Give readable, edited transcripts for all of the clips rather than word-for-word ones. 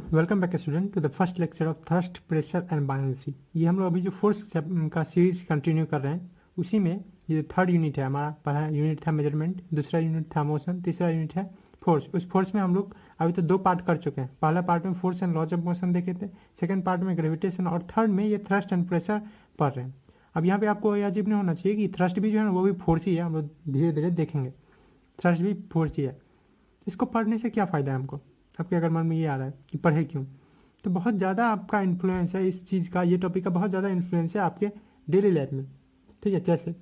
Welcome back student to the first lecture of thrust pressure and buoyancy. ये हम लोग अभी जो फोर्स का सीरीज कंटिन्यू कर रहे हैं, उसी में ये थर्ड यूनिट है हमारा। पहला यूनिट था मेजरमेंट, दूसरा यूनिट था मोशन, तीसरा यूनिट है फोर्स। उस फोर्स में हम लोग अभी तो दो पार्ट कर चुके हैं। पहला पार्ट में force and laws of motion देखे थे, सेकंड पार्ट में ग्रेविटेशन, और थर्ड में ये थ्रस्ट एंड प्रेशर पढ़ रहे हैं। अब यहाँ पे आपको यह अजीब नहीं होना चाहिए कि थ्रस्ट भी जो है ना वो भी फोर्स ही है। हम लोग धीरे धीरे देखेंगे थ्रस्ट भी फोर्स ही है। इसको पढ़ने से क्या फ़ायदा है हमको? आपके अगर मन में ये आ रहा है कि पढ़े क्यों, तो बहुत ज़्यादा आपका इन्फ्लुएंस है इस चीज़ का, ये टॉपिक का बहुत ज़्यादा इन्फ्लुएंस है आपके डेली लाइफ में। ठीक है, कैसे?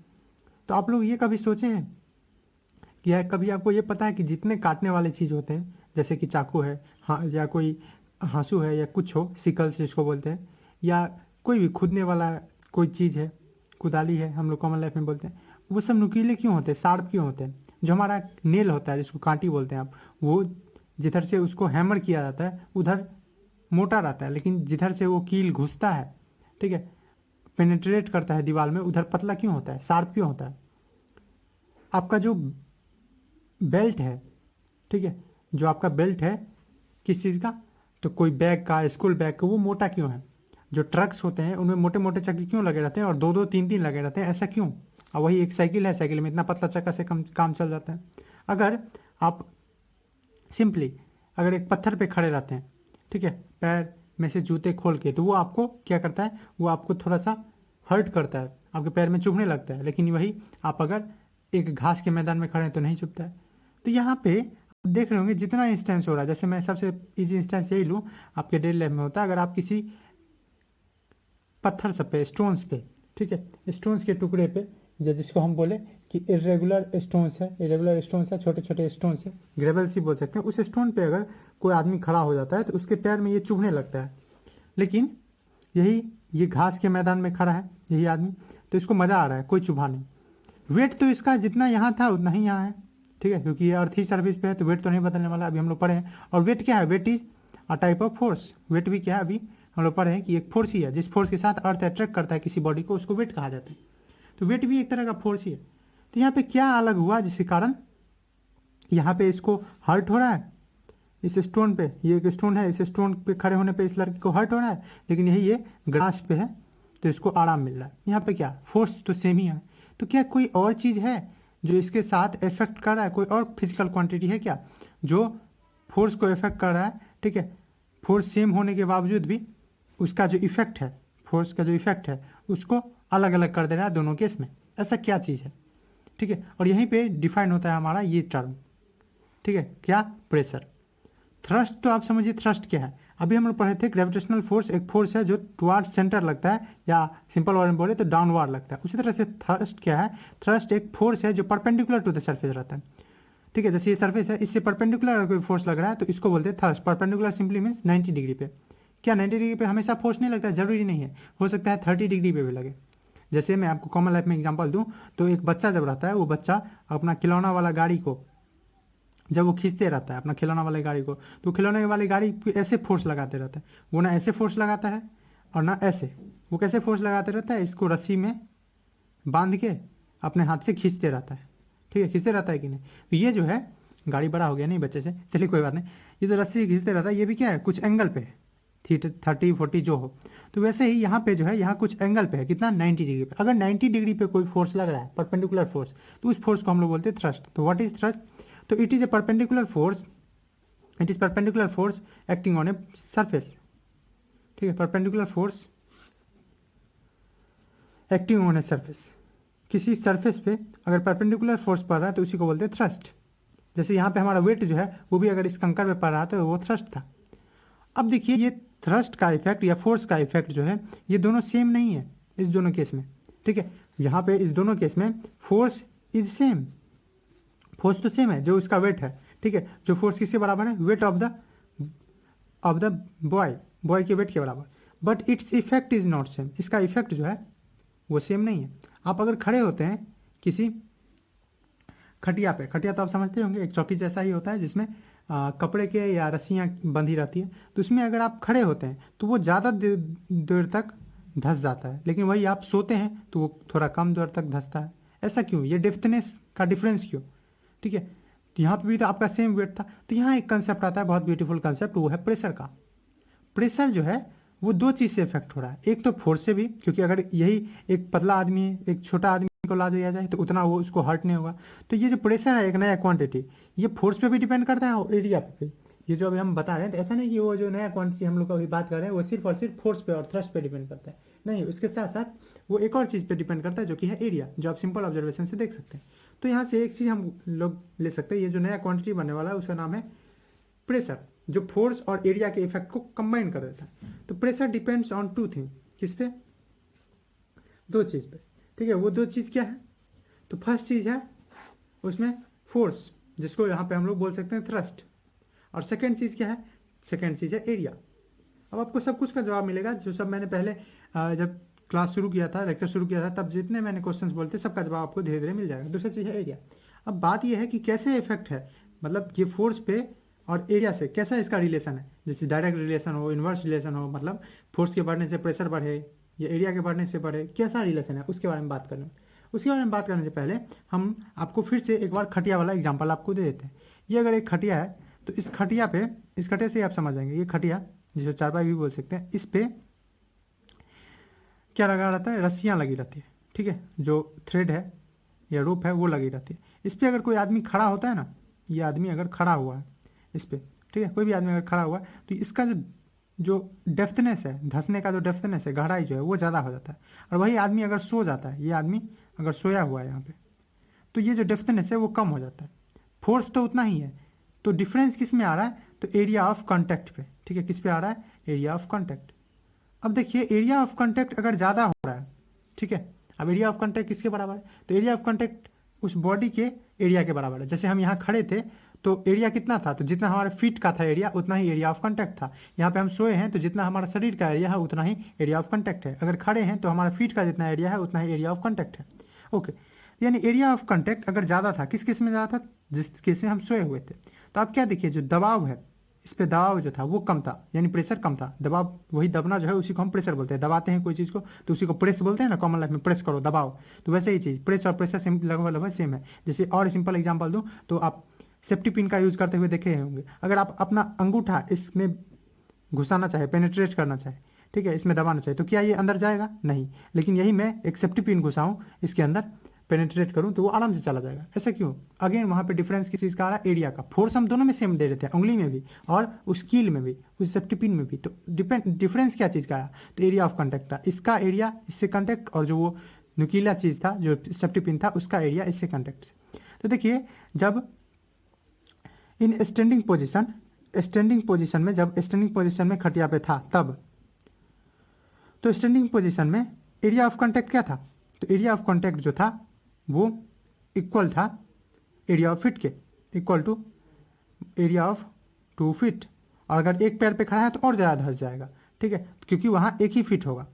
तो आप लोग ये कभी सोचे हैं कि या कभी आपको ये पता है कि जितने काटने वाले चीज़ होते हैं, जैसे कि चाकू है, हाँ, या कोई हाँसू है, या कुछ हो, सिकल्स जिसको बोलते हैं, या कोई भी खुदने वाला कोई चीज़ है, कुदाली है, हम लोग कॉमन लाइफ में बोलते हैं, वो सब नुकीले क्यों होते हैं, शार्प क्यों होते हैं? जो हमारा नेल होता है, जिसको कांटी बोलते हैं आप, वो जिधर से उसको हैमर किया जाता है उधर मोटा रहता है, लेकिन जिधर से वो कील घुसता है, ठीक है, पेनिट्रेट करता है दीवार में, उधर पतला क्यों होता है, शार्प क्यों होता है? आपका जो बेल्ट है, ठीक है, जो आपका बेल्ट है किस चीज़ का, तो कोई बैग का, स्कूल बैग का, वो मोटा क्यों है? जो ट्रक्स होते हैं उनमें मोटे मोटे चक्के क्यों लगे रहते हैं और दो दो तीन तीन लगे रहते हैं, ऐसा क्यों? और वही एक साइकिल है, साइकिल में इतना पतला चक्का से काम चल जाता है। अगर आप सिंपली अगर एक पत्थर पे खड़े रहते हैं, ठीक है, पैर में से जूते खोल के, तो वो आपको क्या करता है, वो आपको थोड़ा सा हर्ट करता है, आपके पैर में चुभने लगता है। लेकिन वही आप अगर एक घास के मैदान में खड़े हैं तो नहीं चुभता है। तो यहाँ पे आप देख रहे होंगे जितना इंस्टेंस हो रहा है, जैसे मैं सबसे इजी इंस्टेंस यही लूँ, आपके डेली लाइफ में होता है, अगर आप किसी पत्थर सब पे, स्टोन्स पे, ठीक है, स्टोन्स के टुकड़े पे, जिसको हम बोले कि इरेगुलर स्टोन्स है, इरेगुलर स्टोन्स है, छोटे छोटे स्टोन्स है, ग्रेवल्स ही बोल सकते हैं, उस स्टोन पे अगर कोई आदमी खड़ा हो जाता है तो उसके पैर में ये चुभने लगता है। लेकिन यही ये घास के मैदान में खड़ा है यही आदमी, तो इसको मज़ा आ रहा है, कोई चुभा नहीं। वेट तो इसका जितना यहाँ था उतना ही यहाँ है, ठीक है, क्योंकि ये अर्थ ही सर्विस पे है, तो वेट तो नहीं बदलने वाला, अभी हम लोग पढ़े हैं। और वेट क्या है? Weight is a type of force. Weight भी क्या है, अभी हम लोग पढ़े हैं कि एक फोर्स ही है, जिस फोर्स के साथ अर्थ अट्रैक्ट करता है किसी बॉडी को, उसको वेट कहा जाता है। तो वेट भी एक तरह का फोर्स ही है। तो यहाँ पे क्या अलग हुआ जिसके कारण यहाँ पे इसको हर्ट हो रहा है? इस स्टोन पे, ये एक स्टोन है, इस स्टोन पे खड़े होने पे इस लड़के को हर्ट हो रहा है, लेकिन यही ये ग्रास पे है तो इसको आराम मिल रहा है। यहाँ पे क्या, फोर्स तो सेम ही है। तो क्या कोई और चीज़ है जो इसके साथ इफेक्ट कर रहा है? कोई और फिजिकल क्वांटिटी है क्या जो फोर्स को इफेक्ट कर रहा है? ठीक है, फोर्स सेम होने के बावजूद भी उसका जो इफेक्ट है, फोर्स का जो इफेक्ट है, उसको अलग अलग कर दे रहा है दोनों केस में। ऐसा क्या चीज़ है? ठीक है, और यहीं पे डिफाइन होता है हमारा ये टर्म, ठीक है, क्या? प्रेशर। थ्रस्ट तो आप समझिए, थ्रस्ट क्या है? अभी हम लोग पढ़े थे ग्रेविटेशनल फोर्स एक फोर्स है जो टुवार्ड सेंटर लगता है, या सिंपल वर्ड में बोले तो डाउनवार्ड लगता है। उसी तरह से थ्रस्ट क्या है? थ्रस्ट एक फोर्स है जो परपेंडिकुलर टू द सरफेस रहता है, ठीक है। जैसे ये सरफेस है, इससे परपेंडिकुलर अगर कोई फोर्स लग रहा है तो इसको बोलते हैं thrust. Perpendicular simply means 90 degree पे। क्या 90 डिग्री पे हमेशा फोर्स नहीं लगता है? जरूरी नहीं है, हो सकता है 30 डिग्री पे भी लगे। जैसे मैं आपको कॉमन लाइफ में एग्जांपल दूं, तो एक बच्चा जब रहता है, वो बच्चा अपना खिलौना वाला गाड़ी को जब वो खींचते रहता है, अपना खिलौना वाले गाड़ी को, तो खिलौने वाली गाड़ी पे ऐसे फोर्स लगाते रहता है। वो ना ऐसे फोर्स लगाता है और ना ऐसे। वो कैसे फोर्स लगाते रहता है? इसको रस्सी में बांध के अपने हाथ से खींचते रहता है, ठीक है, खींचते रहता है कि नहीं? तो ये जो है, गाड़ी बड़ा हो गया नहीं बच्चे से, चलिए कोई बात नहीं, ये जो रस्सी खींचते रहता है, ये भी क्या है, कुछ एंगल पे है, 30-40 जो हो। तो वैसे ही यहाँ पे जो है, यहाँ कुछ एंगल पे है, कितना? 90 डिग्री पे। अगर 90 डिग्री पे कोई फोर्स लग रहा है, परपेंडिकुलर फोर्स, तो उस फोर्स को हम लोग बोलते हैं थ्रस्ट। तो व्हाट इज थ्रस्ट? तो it is a perpendicular force, it is perpendicular force acting on a surface, ठीक है, perpendicular force acting on a surface. किसी सरफेस पे अगर परपेंडिकुलर फोर्स पड़ रहा है तो उसी को बोलते हैं थ्रस्ट। जैसे यहाँ पे हमारा वेट जो है वो भी अगर इस कंकर पे पड़ रहा है तो वो थ्रस्ट था। अब देखिए, ये थ्रस्ट का इफेक्ट या फोर्स का इफेक्ट जो है, ये दोनों सेम नहीं है इस दोनों केस में, ठीक है। यहाँ पे इस दोनों केस में फोर्स इज सेम, फोर्स तो सेम है जो उसका वेट है, ठीक है। जो फोर्स किसके बराबर है? Weight of the boy, boy के वेट के बराबर। But its effect is not same, इसका इफेक्ट जो है वो सेम नहीं है। आप अगर खड़े होते हैं किसी खटिया पे, खटिया तो आप समझते होंगे, एक चौकी जैसा ही होता है जिसमें कपड़े के या रस्सियाँ बंधी रहती है, तो उसमें अगर आप खड़े होते हैं तो वो ज़्यादा देर तक धंस जाता है, लेकिन वही आप सोते हैं तो वो थोड़ा कम देर तक धंसता है। ऐसा क्यों? ये डेप्थनेस का डिफरेंस क्यों? ठीक है, तो यहाँ पे भी तो आपका सेम वेट था। तो यहाँ एक कंसेप्ट आता है, बहुत ब्यूटीफुल कंसेप्ट, वो है प्रेशर का। प्रेशर जो है वो दो चीज़ से इफेक्ट हो रहा है, एक तो फोर्स से भी, क्योंकि अगर यही एक पतला आदमी है, एक छोटा आदमी को ला दिया जाए तो उतना वो उसको हर्ट नहीं होगा। तो ये जो प्रेशर है एक नया क्वांटिटी, ये फोर्स पे भी डिपेंड करता है और एरिया पे भी। ये जो अभी हम बता रहे हैं तो ऐसा नहीं कि वो जो नया क्वांटिटी हम लोग अभी बात कर रहे हैं वो सिर्फ और सिर्फ फोर्स पे और थ्रस्ट पे डिपेंड करता है, नहीं, उसके साथ साथ वो एक और चीज़ पे डिपेंड करता है जो कि है एरिया, जो आप सिंपल ऑब्जर्वेशन से देख सकते हैं। तो यहाँ से एक चीज़ हम लोग ले सकते हैं, ये जो नया क्वांटिटी बनने वाला है उसका नाम है प्रेशर, जो फोर्स और एरिया के इफेक्ट को कंबाइन कर देता है। तो pressure depends on two thing, किस पे, दो चीज़ पे, ठीक है। वो दो चीज़ क्या है, तो फर्स्ट चीज़ है उसमें फोर्स, जिसको यहाँ पे हम लोग बोल सकते हैं थ्रस्ट, और सेकेंड चीज़ क्या है, सेकेंड चीज़ है एरिया। अब आपको सब कुछ का जवाब मिलेगा, जो सब मैंने पहले जब क्लास शुरू किया था, लेक्चर शुरू किया था, तब जितने मैंने क्वेश्चंस बोलते सबका जवाब आपको धीरे धीरे मिल जाएगा। दूसरी चीज़ है एरिया। अब बात यह है कि कैसे इफेक्ट है, मतलब ये फोर्स पे और एरिया से कैसा इसका रिलेशन है, जैसे डायरेक्ट रिलेशन हो, इन्वर्स रिलेशन हो, मतलब फोर्स के बढ़ने से प्रेशर बढ़े या एरिया के बढ़ने से बढ़े, कैसा रिलेशन है उसके बारे में बात करें। उसके बारे में बात करने से पहले हम आपको फिर से एक बार खटिया वाला एग्जाम्पल आपको दे देते हैं। ये अगर एक खटिया है तो इस खटिया पे, इस खटिया से आप समझ जाएंगे, ये खटिया जिसे चारपाई भी बोल सकते हैं, इस पे क्या लगा रहता है, रस्सियाँ लगी रहती है, ठीक है, जो थ्रेड है या रोप है वो लगी रहती है। इस पर अगर कोई आदमी खड़ा होता है ना, ये आदमी अगर खड़ा हुआ है इस पर, ठीक है, कोई भी आदमी अगर खड़ा हुआ है तो इसका जो डेप्थनेस है, धंसने का जो डेप्थनेस है, गहराई जो है वो ज़्यादा हो जाता है। और वही आदमी अगर सो जाता है, ये आदमी अगर सोया हुआ है यहाँ पे, तो ये जो डेप्थनेस है वो कम हो जाता है। फोर्स तो उतना ही है, तो डिफरेंस किस में आ रहा है, तो एरिया ऑफ कांटेक्ट पे, ठीक है, किस पे आ रहा है, एरिया ऑफ कांटेक्ट। अब देखिए एरिया ऑफ कांटेक्ट अगर ज़्यादा हो रहा है, ठीक है, अब एरिया ऑफ कांटेक्ट किसके बराबर है, तो एरिया ऑफ कांटेक्ट उस बॉडी के एरिया के बराबर है। जैसे हम यहाँ खड़े थे तो एरिया कितना था, तो जितना हमारे फीट का था एरिया उतना ही एरिया ऑफ कांटेक्ट था। यहाँ पे हम सोए हैं तो जितना हमारा शरीर का एरिया है उतना ही एरिया ऑफ कांटेक्ट है। अगर खड़े हैं तो हमारा फीट का जितना एरिया है उतना ही एरिया ऑफ कांटेक्ट है। ओके, यानी एरिया ऑफ कांटेक्ट अगर ज़्यादा था, किस केस में ज़्यादा था, जिस केस में हम सोए हुए थे। तो आप क्या देखिए, जो दबाव है इस पे, दबाव जो था वो कम था, यानी प्रेशर कम था। दबाव, वही दबना जो है उसी को हम प्रेशर बोलते हैं। दबाते हैं कोई चीज़ को तो उसी को प्रेस बोलते हैं ना, कॉमन लाइफ में प्रेस करो, दबाओ। तो वैसे ही चीज़ प्रेस और प्रेशर लगभग सेम है। जैसे और सिंपल एग्जाम्पल दूँ तो आप सेफ्टी पिन का यूज़ करते हुए देखे होंगे। अगर आप अपना अंगूठा इसमें घुसाना चाहे, पेनिट्रेट करना चाहे, ठीक है, इसमें दबाना चाहे, तो क्या ये अंदर जाएगा, नहीं। लेकिन यही मैं एक सेफ्टी पिन घुसाऊँ इसके अंदर, पेनिट्रेट करूं तो वो आराम से चला जाएगा। ऐसा क्यों, अगेन वहाँ पे डिफरेंस किस चीज़ का आ रहा है, एरिया का। फोर्स हम दोनों में सेम दे देते हैं, उंगली में भी और उस कील में भी, उस सेफ्टी पिन में भी। तो डिफरेंस क्या चीज़ का आया, तो एरिया ऑफ कांटेक्ट था। इसका एरिया इससे कांटेक्ट, और जो वो नुकीला चीज़ था जो सेफ्टी पिन था उसका एरिया इससे कांटेक्ट से। तो देखिए जब इन स्टैंडिंग पोजिशन में, जब स्टैंडिंग पोजिशन में खटिया पे था तब, तो स्टैंडिंग पोजिशन में एरिया ऑफ कांटेक्ट क्या था, तो एरिया ऑफ कांटेक्ट जो था वो इक्वल था एरिया ऑफ फिट के, equal to area of 2 feet. और अगर एक पैर पे खड़ा है तो और ज़्यादा धंस जाएगा, ठीक है, क्योंकि वहाँ एक ही फीट होगा,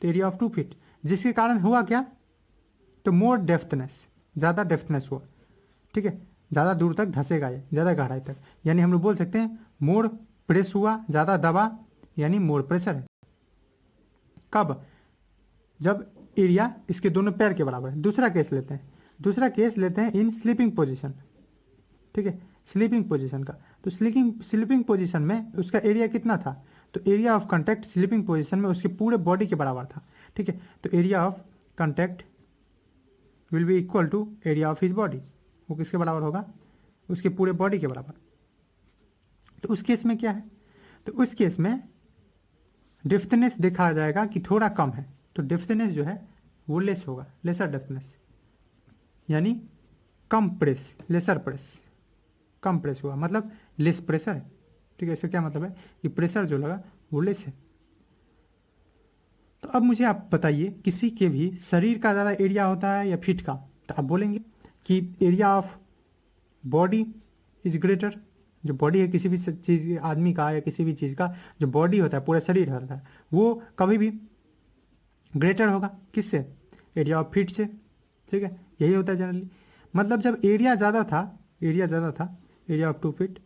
तो एरिया ऑफ 2 फीट। जिसके कारण हुआ क्या, तो मोर डेप्थनेस, ज़्यादा डेप्थनेस हुआ, ठीक है, ज़्यादा दूर तक धंसेगा ये, ज़्यादा गहराई तक। यानी हम लोग बोल सकते हैं मोर प्रेस हुआ, ज़्यादा दबा, यानी मोर प्रेशर है। कब, जब एरिया इसके दोनों पैर के बराबर है। दूसरा केस लेते हैं इन स्लीपिंग पोजीशन, ठीक है, स्लीपिंग पोजीशन का। तो स्लीपिंग पोजीशन में उसका एरिया कितना था, तो area of contact sleeping position में उसके पूरे बॉडी के बराबर था, ठीक है। तो area of contact will be equal to area of his body, वो किसके बराबर होगा, उसके पूरे बॉडी के बराबर। तो उस केस में क्या है, तो उस केस में डेप्थनेस देखा जाएगा कि थोड़ा कम है, तो डेप्थनेस जो है वो लेस होगा, लेसर डेप्थनेस, यानी कम प्रेस, लेसर प्रेस, कम प्रेस हुआ मतलब लेस प्रेशर है, ठीक है। इसका क्या मतलब है कि प्रेशर जो लगा वो लेस है। तो अब मुझे आप बताइए, किसी के भी शरीर का ज़्यादा एरिया होता है या फीट का, तो आप बोलेंगे कि area of body is greater. जो बॉडी है किसी भी चीज़, आदमी का या किसी भी चीज़ का जो बॉडी होता है, पूरा शरीर होता है, वो कभी भी ग्रेटर होगा किससे, एरिया ऑफ फीट से, ठीक है, यही होता है जनरली। मतलब जब एरिया ज़्यादा था, एरिया ऑफ 2 फीट,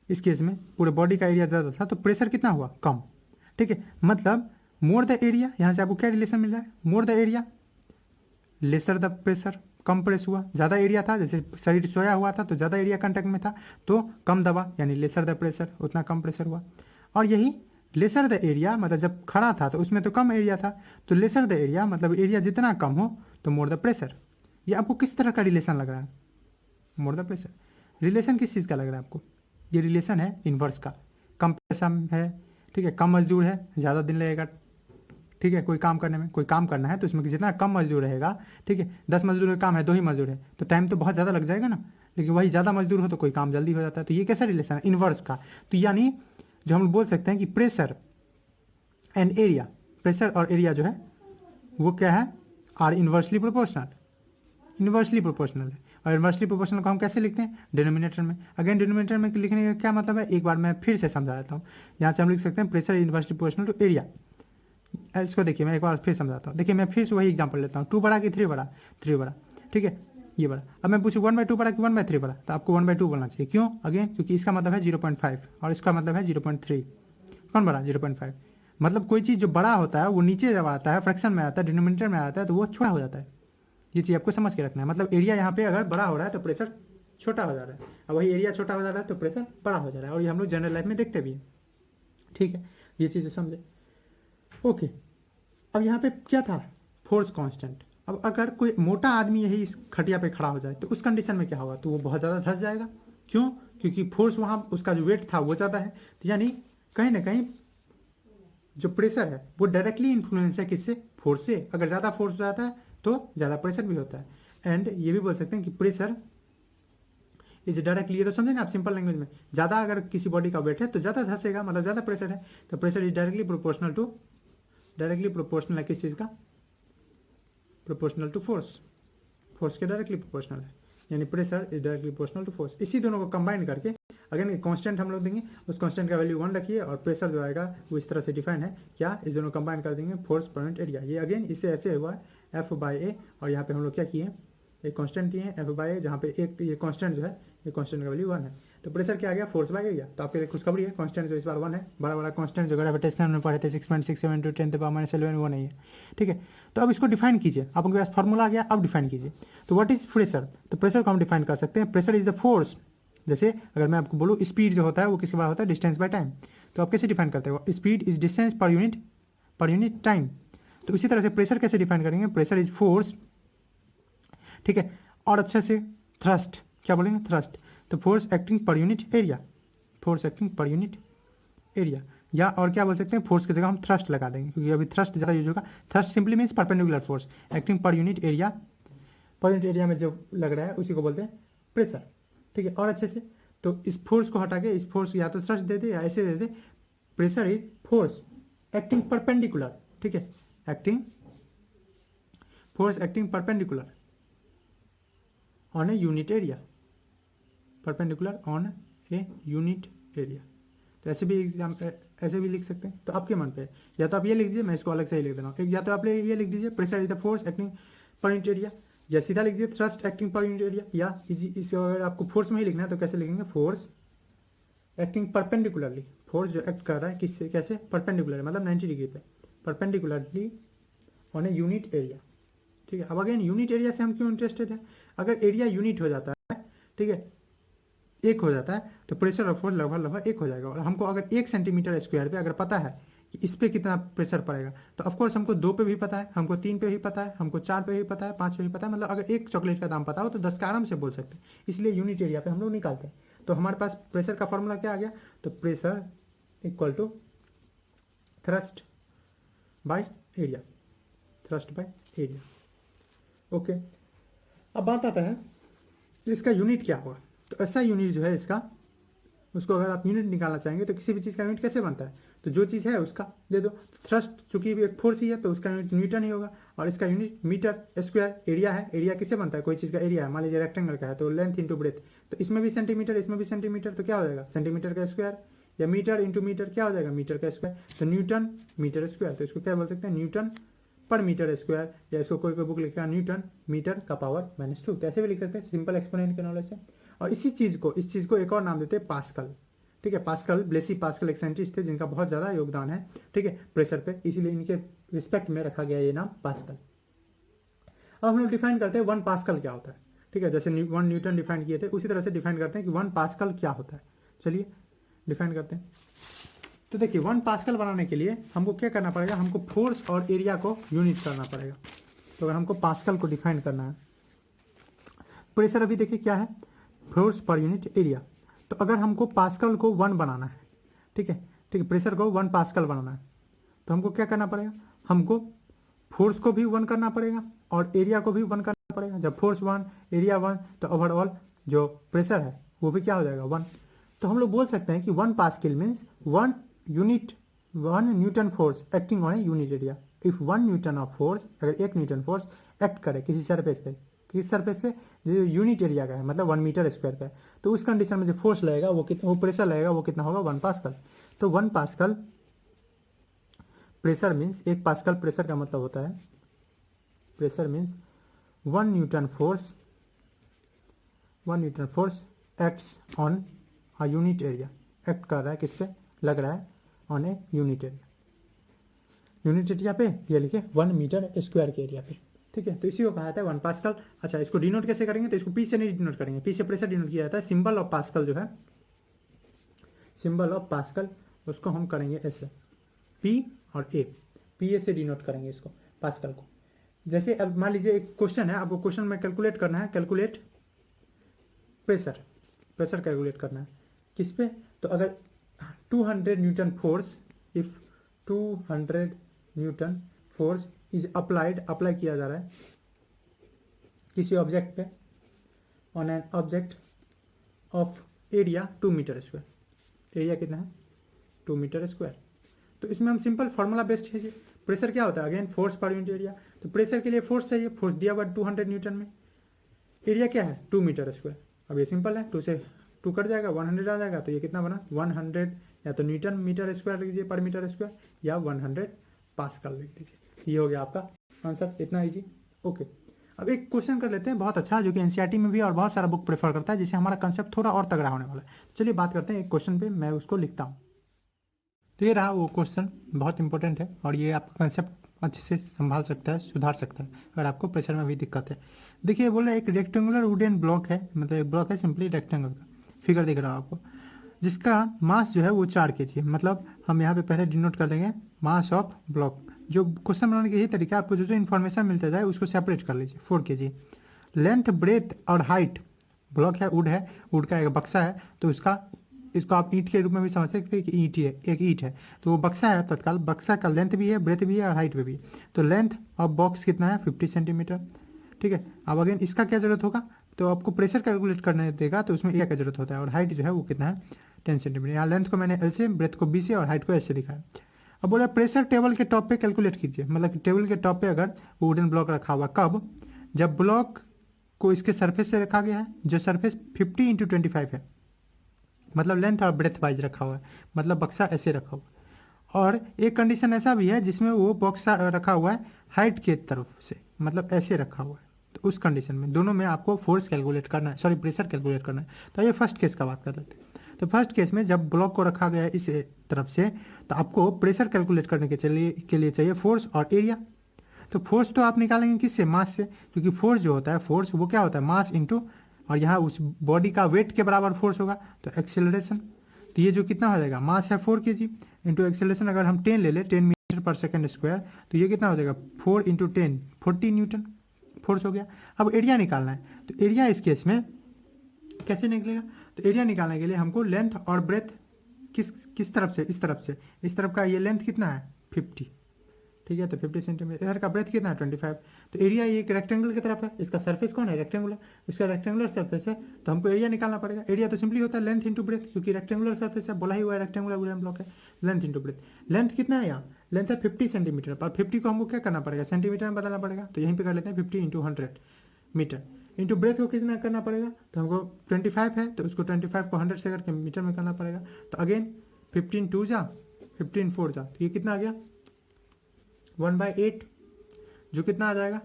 इस केस में पूरे बॉडी का एरिया ज़्यादा था, तो प्रेशर कितना हुआ, कम, ठीक है। मतलब मोर द एरिया, यहाँ से आपको क्या रिलेशन मिल रहा है, more the area lesser the pressure, come press हुआ। ज़्यादा एरिया था, जैसे शरीर सोया हुआ था तो ज़्यादा एरिया कांटेक्ट में था, तो कम दबा, यानी लेसर द प्रेशर, उतना कम प्रेशर हुआ। और यही लेसर द एरिया मतलब जब खड़ा था तो उसमें तो कम एरिया था, तो लेसर द एरिया मतलब एरिया जितना कम हो तो मोर द प्रेशर। ये आपको किस तरह का रिलेशन लग रहा है? मोर द प्रेशर रिलेशन किस चीज़ का लग रहा है आपको? ये रिलेशन है इन्वर्स का। कम पैसा है, ठीक है, कम मजदूर है, ज़्यादा दिन लगेगा, ठीक है, कोई काम करने में, कोई काम करना है तो उसमें जितना कम मजदूर रहेगा, ठीक है, 10 मजदूर का काम है, 2 ही मजदूर है तो टाइम तो बहुत ज़्यादा लग जाएगा ना, लेकिन वही ज़्यादा मजदूर हो तो कोई काम जल्दी हो जाता है। तो ये कैसा रिलेशन है? इन्वर्स का। तो यानी जो हम बोल सकते हैं कि प्रेशर एंड एरिया, प्रेशर और एरिया जो है वो क्या है? Are inversely proportional, inversely proportional है। और इन्वर्सली प्रोपोर्शनल को हम कैसे लिखते हैं? डिनोमिनेटर में। अगेन डिनोमिनेटर में लिखने का क्या मतलब है, एक बार मैं फिर से समझा देता हूँ। यहाँ से हम लिख सकते हैं pressure inversely proportional to area. इसको देखिए मैं एक बार फिर समझाता हूँ। देखिए मैं फिर से वही एग्जांपल लेता हूँ, 2 बड़ा कि 3 बड़ा? 3 बड़ा, ठीक है, ये बड़ा। अब मैं पूछूँ 1/2 बड़ा कि 1/3 बड़ा, तो आपको 1/2 बोलना चाहिए। क्यों? अगेन क्योंकि इसका मतलब है 0.5 और इसका मतलब है 0.3। कौन बड़ा? 0.5। मतलब कोई चीज़ जो बड़ा होता है वो नीचे जब आता है, फ्रैक्शन में आता है, डिनोमिनेटर में आता है, तो वो छोटा हो जाता है। ये चीज़ आपको समझ के रखना है। मतलब एरिया यहाँ पे अगर बड़ा हो रहा है तो प्रेशर छोटा हो जा रहा है, और वही एरिया छोटा हो जा रहा है तो प्रेशर बड़ा हो जा रहा है। और ये हम लोग जनरल लाइफ में देखते भी हैं, ठीक है, ये चीज़ें समझे। ओके, अब यहाँ पे क्या था? Force constant. अब अगर कोई मोटा आदमी यही इस खटिया पे खड़ा हो जाए तो उस कंडीशन में क्या होगा? तो वो बहुत ज़्यादा धंस जाएगा। क्यों? क्योंकि फोर्स वहाँ उसका जो वेट था वो ज़्यादा है। तो यानी कहीं ना कहीं जो प्रेशर है वो डायरेक्टली इन्फ्लुएंस है किससे? फोर्स से। अगर ज़्यादा फोर्स जाता है तो ज़्यादा प्रेशर भी होता है। एंड ये भी बोल सकते हैं कि प्रेशर इज डायरेक्टली, ये तो समझे ना आप सिंपल लैंग्वेज में, ज़्यादा अगर किसी बॉडी का वेट है तो ज़्यादा धंसेगा, मतलब ज़्यादा प्रेशर है। तो pressure is directly proportional to, directly proportional है किस चीज़ का? Proportional to force. फोर्स के डायरेक्टली प्रोपोर्शनल है, यानी pressure is directly proportional to force. इसी दोनों को कंबाइन करके अगेन कांस्टेंट हम लोग देंगे, उस कांस्टेंट का वैल्यू 1 रखिए, और प्रेशर जो आएगा वो इस तरह से डिफाइन है क्या? इस दोनों कंबाइन कर देंगे, फोर्स पर यूनिट एरिया। ये अगेन इससे ऐसे हुआ है F/A, और यहाँ पे हम लोग क्या किए? एक कांस्टेंट दिए हैं F/A, जहाँ पे एक ये कांस्टेंट जो है, ये कांस्टेंट का वैल्यू 1 है। तो प्रेशर क्या आ गया? Force by area. तो आपके लिए खुशखबरी है, कांस्टेंट जो इस बार 1 है। बड़ा बड़ा कांस्टेंट जो ग्रेविटेशनल में पढ़े थे 6.67 × 10⁻11 वो नहीं है, ठीक है। तो अब इसको डिफाइन कीजिए, आपके पास फॉर्मूला आ गया, अब डिफाइन कीजिए। तो व्हाट इज प्रेशर? तो प्रेशर को हम डिफाइन कर सकते हैं, प्रेशर इज द फोर्स। जैसे अगर मैं आपको बोलूँ स्पीड जो होता है वो किसके बराबर होता है? Distance by time. तो आप कैसे डिफाइन करते हो? Speed is distance per unit time. तो इसी तरह से प्रेशर कैसे डिफाइन करेंगे? प्रेशर इज फोर्स, ठीक है। और अच्छे से थ्रस्ट, क्या बोलेंगे? थ्रस्ट। तो force acting per unit area, force acting per unit area. या और क्या बोल सकते हैं? फोर्स की जगह हम थ्रस्ट लगा देंगे, क्योंकि अभी थ्रस्ट ज़्यादा यूज होगा। Thrust simply means perpendicular force acting per unit area. Per unit area में जो लग रहा है उसी को बोलते हैं प्रेशर, ठीक है। और अच्छे से तो इस फोर्स को हटा के इस फोर्स या तो थ्रस्ट दे दे या ऐसे दे दे। Pressure is force acting perpendicular, ठीक है, acting force acting perpendicular on a unit area, perpendicular on a unit area. तो ऐसे भी एग्जाम ऐसे भी लिख सकते हैं, तो आपके मन पे है। या तो आप ये लिख दीजिए, मैं इसको अलग से ही लिख दे रहा हूँ। या तो आप ये लिख दीजिए pressure is the force acting per unit area, या सीधा लिख दीजिए thrust acting per unit area. या इस अगर आपको फोर्स में ही लिखना है तो कैसे लिखेंगे? फोर्स एक्टिंग परपेंडिकुलरली, फोर्स जो एक्ट कर रहा है किससे, कैसे? परपेंडिकुलर, मतलब 90 डिग्री पे, perpendicularly on a unit area, ठीक है। अब अगेन यूनिट एरिया से हम क्यों इंटरेस्टेड है? अगर एरिया यूनिट हो जाता है, ठीक है, एक हो जाता है, तो प्रेशर और फोर्स लगभग लगभग एक हो जाएगा। और हमको अगर 1 सेंटीमीटर स्क्वायर पे अगर पता है कि इस पे कितना प्रेशर पड़ेगा, तो ऑफकोर्स हमको 2 पे भी पता है, हमको 3 पे भी पता है, हमको 4 पे भी पता है, 5 पे भी पता है। मतलब अगर एक चॉकलेट का दाम पता हो तो 10 का आराम से बोल सकते हैं। इसलिए यूनिट एरिया पे हम लोग निकालते हैं। तो हमारे पास प्रेशर का फॉर्मूला क्या आ गया? तो pressure equal to thrust by area, thrust by area, okay. अब बात आता है इसका यूनिट क्या होगा। तो ऐसा यूनिट जो है इसका, उसको अगर आप यूनिट निकालना चाहेंगे तो किसी भी चीज़ का यूनिट कैसे बनता है? तो जो चीज़ है उसका दे दो। थ्रस्ट चूंकि एक फोर्स ही है तो उसका यूनिट न्यूटन ही होगा, और इसका यूनिट मीटर स्क्वायर। एरिया है, एरिया किससे बनता है? कोई चीज़ का एरिया है, मान लीजिए रेक्टेंगल का है तो लेंथ इंटू ब्रेथ, तो इसमें भी सेंटीमीटर, इसमें भी सेंटीमीटर, तो क्या हो जाएगा? सेंटीमीटर का स्क्वायर। या मीटर इंटू मीटर क्या हो जाएगा? मीटर का स्क्वायर। तो न्यूटन मीटर स्क्वायर, तो इसको क्या बोल सकते हैं? न्यूटन पर मीटर स्क्वायर। या इसको कोई बुक लिखेगा न्यूटन मीटर का पावर -2, तो ऐसे भी लिख सकते हैं सिंपल एक्सपोनेंट के नॉलेज से। और इस चीज़ को एक और नाम देते हैं पास्कल, ठीक है। पास्कल, ब्लेसी पास्कल एक साइंटिस्ट थे जिनका बहुत ज़्यादा योगदान है, ठीक है, प्रेशर पे, इसीलिए इनके रिस्पेक्ट में रखा गया ये नाम पास्कल। अब हम लोग डिफाइन करते हैं 1 पास्कल क्या होता है, ठीक है। जैसे 1 न्यूटन डिफाइन किए थे उसी तरह से डिफाइन करते हैं कि 1 पास्कल क्या होता है। चलिए डिफाइन करते हैं। तो देखिए 1 पास्कल बनाने के लिए हमको क्या करना पड़ेगा, हमको फोर्स और एरिया को यूनिट करना पड़ेगा। तो अगर हमको पास्कल को डिफाइन करना है, प्रेशर अभी देखिए क्या है, फोर्स पर यूनिट एरिया। तो अगर हमको पास्कल को 1 बनाना है, ठीक है, प्रेशर को 1 पास्कल बनाना है, तो हमको क्या करना पड़ेगा, हमको फोर्स को भी 1 करना पड़ेगा और एरिया को भी 1 करना पड़ेगा। जब फोर्स 1 एरिया 1 तो ओवरऑल जो प्रेशर है वो भी क्या हो जाएगा 1। तो हम लोग बोल सकते हैं कि 1 pascal means 1 Newton force acting on a unit area. If 1 Newton of force, अगर 1 न्यूटन फोर्स एक्ट करे किसी सरफेस पे, किस सरफेस पे, जो यूनिट एरिया का है, मतलब 1 मीटर स्क्वायर का है, तो उस कंडीशन में जो फोर्स लगेगा वो प्रेशर लगेगा वो कितना होगा 1 पास्कल। तो 1 pascal pressure means 1 pascal pressure का मतलब होता है, pressure means 1 Newton force acts on a unit area, act कर रहा है किस पे, लग रहा है ऑन ए यूनिट एरिया पे, ये लिखे 1 मीटर स्क्वायर के एरिया पे, ठीक है। तो इसी को कहा जाता है 1 पास्कल। अच्छा, इसको डिनोट कैसे करेंगे, तो इसको पी से नहीं डिनोट करेंगे, पी से प्रेशर डिनोट किया जाता है। सिंबल ऑफ पास्कल जो है, सिंबल ऑफ पास्कल, उसको हम करेंगे ऐसे, पी और ए, पी ए से डिनोट करेंगे इसको पास्कल को। जैसे अब मान लीजिए एक क्वेश्चन है, आपको क्वेश्चन में कैलकुलेट करना है, कैलकुलेट प्रेशर कैलकुलेट करना है किस पे, तो अगर 200 newton force, if 200 newton force is apply किया जा रहा है किसी ऑब्जेक्ट पे, on an object of area 2 metre square, area कितना है 2 मीटर स्क्वायर। तो इसमें हम सिंपल फार्मूला बेस्ड है जी, प्रेशर क्या होता है, again force per unit area. तो प्रेशर के लिए फोर्स चाहिए, फोर्स दिया हुआ 200 न्यूटन में, एरिया क्या है 2 मीटर स्क्वायर। अब ये सिंपल है, 2 से 2 कट जाएगा, 100 आ जाएगा, तो ये कितना बना 100, या तो न्यूटन मीटर स्क्वायर लिख दीजिए पर मीटर स्क्वायर, या 100 पास्कल लिख दीजिए। ये हो गया आपका आंसर, इतना इजी। ओके, अब एक क्वेश्चन कर लेते हैं बहुत अच्छा, जो कि एनसीईआरटी में भी और बहुत सारा बुक प्रेफर करता है, जिससे हमारा कंसेप्ट थोड़ा और तगड़ा होने वाला है। चलिए बात करते हैं एक क्वेश्चन पे, मैं उसको लिखता हूँ। तो ये रहा वो क्वेश्चन, बहुत इंपॉर्टेंट है और ये आपका कंसेप्ट अच्छे से संभाल सकता है, सुधार सकता है अगर आपको प्रेशर में भी दिक्कत है। देखिए बोल रहे एक रेक्टेंगुलर वुडन ब्लॉक है, मतलब एक ब्लॉक है सिंपली रेक्टेंगल का, फिगर दिख रहा है आपको, जिसका मास जो है वो 4 kg है। मतलब हम यहाँ पे पहले डिनोट कर लेंगे मास ऑफ ब्लॉक। जो क्वेश्चन बनाने का यही तरीका, आपको जो इन्फॉर्मेशन मिलता जाए उसको सेपरेट कर लीजिए। 4 kg लेंथ, ब्रेथ और हाइट, ब्लॉक है, वुड का एक बक्सा है, तो इसको आप ईंट के रूप में भी समझ सकते हैं कि ईंट है, एक ईंट है, तो वो बक्सा है तत्काल, बक्सा का लेंथ भी है, ब्रेथ भी है और हाइट भी है। तो लेंथ ऑफ बॉक्स कितना है 50 सेंटीमीटर, ठीक है। अब अगेन इसका क्या जरूरत होगा, तो आपको प्रेशर कैलकुलेट करने देगा, तो उसमें एरिया का जरूरत होता है, और हाइट जो है वो कितना है 10 सेंटीमीटर। यहाँ लेंथ को मैंने एल से, ब्रेथ को बी से और हाइट को एस से दिखाया। अब बोला प्रेशर टेबल के टॉप पे कैलकुलेट कीजिए, मतलब टेबल के टॉप पे अगर वुडन ब्लॉक रखा हुआ, कब, जब ब्लॉक को इसके सरफेस से रखा गया है, जो सरफेस 50 × 25 है, मतलब लेंथ और ब्रेथ वाइज रखा हुआ है, मतलब बक्सा ऐसे रखा हुआ है। और एक कंडीशन ऐसा भी है जिसमें वो बक्सा रखा हुआ है हाइट के तरफ से, मतलब ऐसे रखा हुआ है, तो उस कंडीशन में दोनों में आपको फोर्स कैलकुलेट करना है, सॉरी प्रेशर कैलकुलेट करना है। तो ये फर्स्ट केस का बात कर लेते हैं। तो फर्स्ट केस में जब ब्लॉक को रखा गया है इस तरफ से, तो आपको प्रेशर कैलकुलेट करने के लिए चाहिए फोर्स और एरिया। तो फोर्स तो आप निकालेंगे किससे, मास से, क्योंकि फोर्स जो होता है, फोर्स वो क्या होता है मास इंटू, और यहाँ उस बॉडी का वेट के बराबर फोर्स होगा, तो एक्सेलरेशन। तो ये जो कितना हो जाएगा, मास है 4 kg इंटू एक्सेलरेशन अगर हम 10 ले लें, 10 मीटर पर सेकंड स्क्वायर, तो ये कितना हो जाएगा 4 × 10 40 न्यूटन फोर्स हो गया। अब एरिया निकालना है, तो एरिया इस केस में कैसे निकलेगा, तो एरिया निकालने के लिए हमको लेंथ और ब्रेथ किस तरफ से, इस तरफ का ये लेंथ कितना है 50, ठीक है, तो 50 सेंटीमीटर, इधर का ब्रेथ कितना है 25। तो एरिया ये एक रेक्टेंगल की तरफ है, इसका सरफेस कौन है रेक्टेंगुलर, इसका रेक्टेंगुलर सरफेस है, तो हमको एरिया निकालना पड़ेगा। एरिया तो सिंपली होता है लेंथ इंटू ब्रेथ, क्योंकि रेक्टेंगुलर सरफेस है, बोला ही हुआ है रेक्टेंगुलर वुडन ब्लॉक है, लेंथ इंटू ब्रेथ। लेंथ कितना है यहाँ, लेंथ है 50 सेंटीमीटर, पर 50 को हमको क्या करना पड़ेगा सेंटीमीटर में बदलना पड़ेगा, तो यहीं पर कर लेते हैं 50 × 100 मीटर। इंटू ब्रेथ को कितना करना पड़ेगा, तो हमको 25 है, तो उसको 25 को 100 से करके मीटर में करना पड़ेगा। तो अगेन 15 2 जा 15 4 जा, तो ये कितना आ गया 1/8, जो कितना आ जाएगा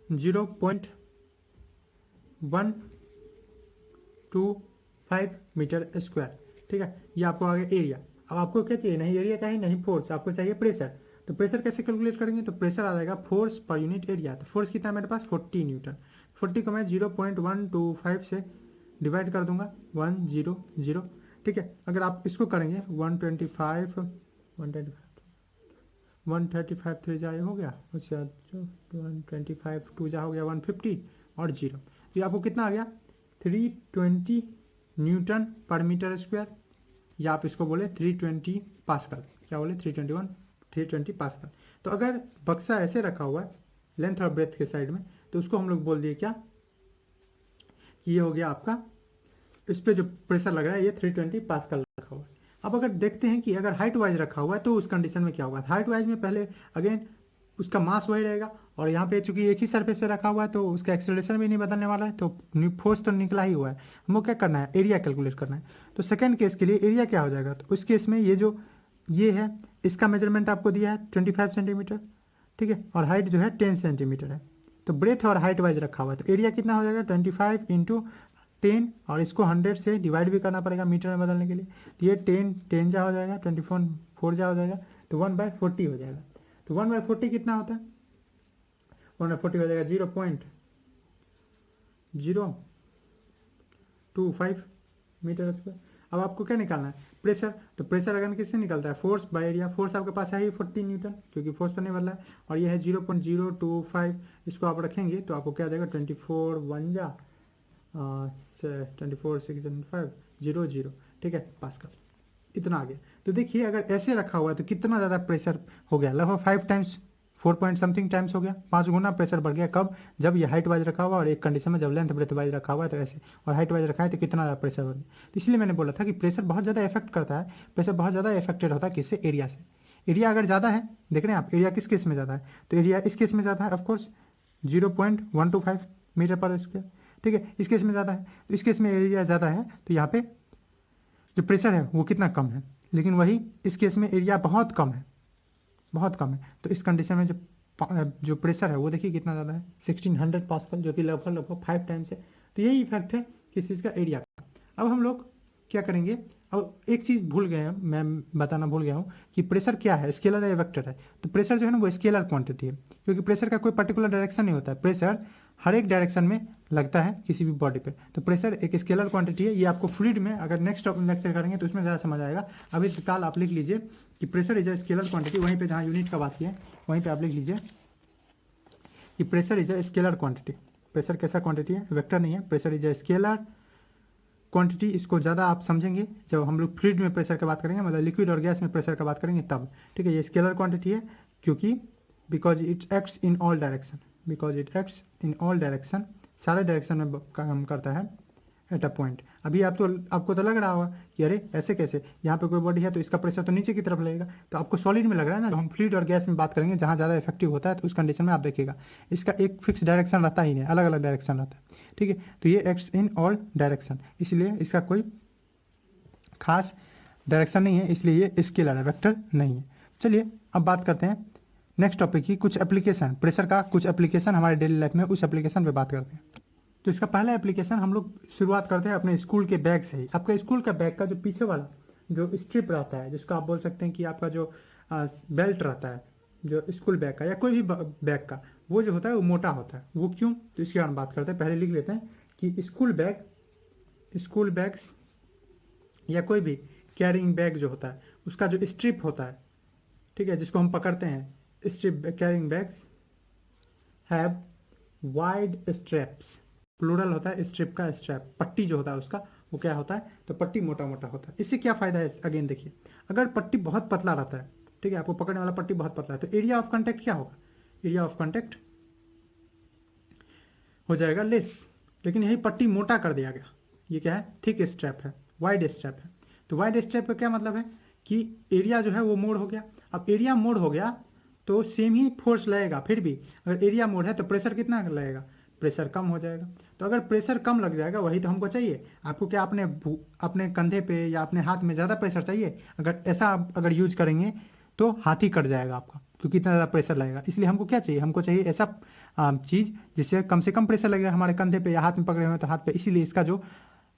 0.125 मीटर स्क्वायर, ठीक है। ये आपको आ गया एरिया। अब आपको क्या चाहिए, नहीं एरिया चाहिए नहीं फोर्स, आपको चाहिए प्रेशर। तो प्रेशर कैसे कैलकुलेट करेंगे, तो प्रेशर आ जाएगा फोर्स पर यूनिट एरिया। तो फोर्स कितना है मेरे पास 40 न्यूटन, 40 को मैं 0.125 से डिवाइड कर दूंगा 100, ठीक है। अगर आप इसको करेंगे 125 135 3 जा हो गया, उसके बाद 125 2 जा हो गया 150 और 0, तो ये आपको कितना आ गया 320 न्यूटन पर मीटर स्क्वायर, या आप इसको बोले 320 पास्कल, क्या बोले 320 पास्कल। तो अगर बक्सा ऐसे रखा हुआ है लेंथ और ब्रेथ के साइड में, तो उसको हम लोग बोल दिए क्या, ये हो गया आपका, इस पे जो प्रेशर लग रहा है ये 320 पास्कल रखा हुआ है। अब अगर देखते हैं कि अगर हाइट वाइज रखा हुआ है तो उस कंडीशन में क्या होगा, हाइट वाइज में पहले अगेन उसका मास वही रहेगा, और यहाँ पे चूंकि एक ही सरफेस पे रखा हुआ है तो उसका एक्सेलरेशन भी नहीं बदलने वाला है, तो फोर्स तो निकला ही हुआ है। हमको क्या करना है, एरिया कैलकुलेट करना है। तो सेकेंड केस के लिए एरिया क्या हो जाएगा, तो उस केस में ये जो ये है इसका मेजरमेंट आपको दिया है 25 सेंटीमीटर, ठीक है, और हाइट जो है 10 सेंटीमीटर है। तो ब्रेथ और हाइट वाइज रखा हुआ है, तो एरिया कितना हो जाएगा 25 इंटू 10, और इसको 100 से डिवाइड भी करना पड़ेगा मीटर में बदलने के लिए, तो ये 10 जा हो जाएगा, 24 4 जा हो जाएगा, तो 1/40 हो जाएगा। तो 1/40 कितना होता है, 1/40 हो जाएगा 0.025 मीटर स्क्वायर। अब आपको क्या निकालना है, प्रेशर। तो प्रेशर अगर किससे निकलता है, फोर्स बाय एरिया। फोर्स आपके पास है ही 40 न्यूटन, क्योंकि फोर्स तो नहीं बदला है, और ये है 0.025, इसको आप रखेंगे तो आपको क्या आ जाएगा 24 1 जा 24 6 5 0 0, ठीक है, पास्कल, इतना आ गया। तो देखिए अगर ऐसे रखा हुआ है तो कितना ज़्यादा प्रेशर हो गया, लगभग 5 टाइम्स 4 पॉइंट समथिंग टाइम्स हो गया, 5 गुना प्रेशर बढ़ गया। कब, जब ये हाइट वाइज रखा हुआ और एक कंडीशन में जब लेंथ ब्रेथ वाइज रखा हुआ है तो ऐसे, और हाइट वाइज रखा है तो कितना ज़्यादा प्रेशर बढ़ गया। तो इसलिए मैंने बोला था कि प्रेशर बहुत ज़्यादा इफेक्ट करता है, प्रेशर बहुत ज़्यादा इफेक्टेड होता है किससे, एरिया से। एरिया अगर ज़्यादा है, देख रहे हैं आप, एरिया किस केस में ज़्यादा है, तो एरिया इस केस में ज़्यादा है ऑफकोर्स 0.125 मीटर पर स्क्वायर, ठीक है, इस केस में ज़्यादा है। तो इस केस में एरिया ज़्यादा है तो यहाँ पे जो प्रेशर है वो कितना कम है, लेकिन वही इस केस में एरिया बहुत कम है, बहुत कम है। तो इस कंडीशन में जो प्रेशर है वो देखिए कितना ज़्यादा है 1600 पास्कल, जो कि लगभग 5 टाइम्स है। तो यही इफेक्ट है किस चीज़ का, एरिया का। अब हम लोग क्या करेंगे, अब एक चीज़ भूल गए हैं, मैं बताना भूल गया हूँ कि प्रेशर क्या है, स्केलर है या वेक्टर है। तो प्रेशर जो है ना वो स्केलर क्वांटिटी है, क्योंकि प्रेशर का कोई पर्टिकुलर डायरेक्शन नहीं होता है, प्रेशर हर एक डायरेक्शन में लगता है किसी भी बॉडी पे। तो प्रेशर एक स्केलर क्वांटिटी है, ये आपको फ्लूइड में अगर नेक्स्ट लेक्चर करेंगे तो उसमें ज़्यादा समझ आएगा। अभी फिलहाल आप लिख लीजिए कि pressure is a scalar quantity, वहीं पे जहाँ यूनिट का बात किया वहीं पे आप लिख लीजिए कि pressure is a scalar quantity. Pressure कैसा क्वांटिटी है, वेक्टर नहीं है, pressure is a scalar quantity. इसको ज़्यादा आप समझेंगे जब हम लोग फ्लूइड में प्रेशर की बात करेंगे, मतलब लिक्विड और गैस में प्रेशर की बात करेंगे तब, ठीक है। ये स्केलर क्वांटिटी है क्योंकि because it acts in all direction, because it acts in all direction, सारे डायरेक्शन में काम करता है एट अ पॉइंट। अभी आपको तो लग रहा होगा कि अरे ऐसे कैसे, यहाँ पे कोई बॉडी है तो इसका प्रेशर तो नीचे की तरफ लगेगा, तो आपको सॉलिड में लग रहा है ना। हम फ्लूइड और गैस में बात करेंगे जहाँ ज़्यादा इफेक्टिव होता है, तो उस कंडीशन में आप देखिएगा इसका एक फिक्स डायरेक्शन रहता ही नहीं, अलग अलग डायरेक्शन रहता है, ठीक है। तो ये एक्ट्स इन ऑल डायरेक्शन, इसलिए इसका कोई खास डायरेक्शन नहीं है, इसलिए ये स्केलर है, वेक्टर नहीं है। चलिए अब बात करते हैं नेक्स्ट टॉपिक की, कुछ एप्लीकेशन, प्रेशर का कुछ एप्लीकेशन हमारे डेली लाइफ में, उस एप्लीकेशन पे बात करते हैं। तो इसका पहला एप्लीकेशन हम लोग शुरुआत करते हैं अपने स्कूल के बैग से ही। आपका स्कूल का बैग का जो पीछे वाला जो स्ट्रिप रहता है, जिसको आप बोल सकते हैं कि आपका जो बेल्ट रहता है जो स्कूल बैग का या कोई भी बैग का, वो जो होता है वो मोटा होता है। वो क्यों, तो इसके बारे में बात करते हैं। पहले लिख लेते हैं कि स्कूल बैग्स या कोई भी कैरिंग बैग जो होता है उसका जो स्ट्रिप होता है, ठीक है, जिसको हम पकड़ते हैं, strip carrying bags have wide straps, plural होता है स्ट्रिप का, स्ट्रैप पट्टी जो होता है उसका वो क्या होता है, तो पट्टी मोटा मोटा होता है। इससे क्या फायदा है, अगेन देखिए, अगर पट्टी बहुत पतला रहता है, ठीक है, आपको पकड़ने वाला पट्टी बहुत पतला है, तो एरिया ऑफ कांटेक्ट क्या होगा, एरिया ऑफ कांटेक्ट हो जाएगा लेस। लेकिन यही पट्टी मोटा कर दिया गया, ये क्या है, थिक स्ट्रैप है, वाइड स्ट्रैप है। तो वाइड स्ट्रैप का क्या मतलब है कि एरिया जो है वो मोड़ हो गया। अब एरिया मोड़ हो गया तो सेम ही फोर्स लगेगा, फिर भी अगर एरिया मोड़ है तो प्रेशर कितना लगेगा, प्रेशर कम हो जाएगा। तो अगर प्रेशर कम लग जाएगा, वही तो हमको चाहिए। आपको क्या अपने कंधे पे या अपने हाथ में ज़्यादा प्रेशर चाहिए, अगर ऐसा आप अगर यूज करेंगे तो हाथ ही कट जाएगा आपका, क्योंकि इतना ज़्यादा प्रेशर लगेगा। इसलिए हमको क्या चाहिए, हमको चाहिए ऐसा चीज़ जिससे कम से कम प्रेशर लगेगा हमारे कंधे पे या हाथ में पकड़े हुए तो हाथ पे। इसीलिए इसका जो